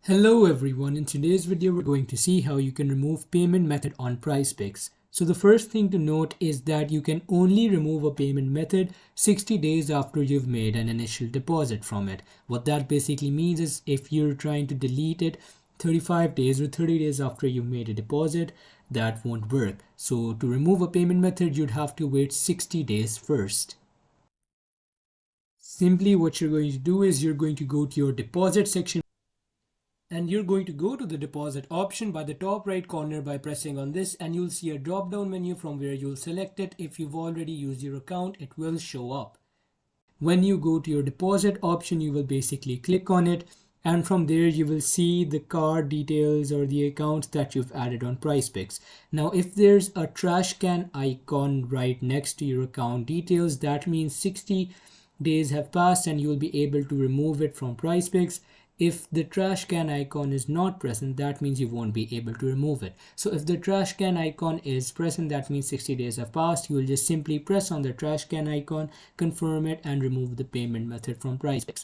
Hello everyone, in today's video we're going to see how you can remove payment method on Prizepicks. So the first thing to note is that you can only remove a payment method 60 days after you've made an initial deposit from it. What that basically means is if you're trying to delete it 35 days or 30 days after you made a deposit, that won't work. So to remove a payment method, you'd have to wait 60 days first. Simply what you're going to do is you're going to go to your deposit section and you're going to go to the deposit option by the top right corner by pressing on this, and you'll see a drop down menu from where you'll select it. If you've already used your account, it will show up. When you go to your deposit option, you will basically click on it, and from there you will see the card details or the accounts that you've added on Prizepicks. Now if there's a trash can icon right next to your account details, that means 60 days have passed and you'll be able to remove it from Prizepicks. If the trash can icon is not present, that means you won't be able to remove it. So if the trash can icon is present, that means 60 days have passed. You will just simply press on the trash can icon, confirm it, and remove the payment method from Prizepicks.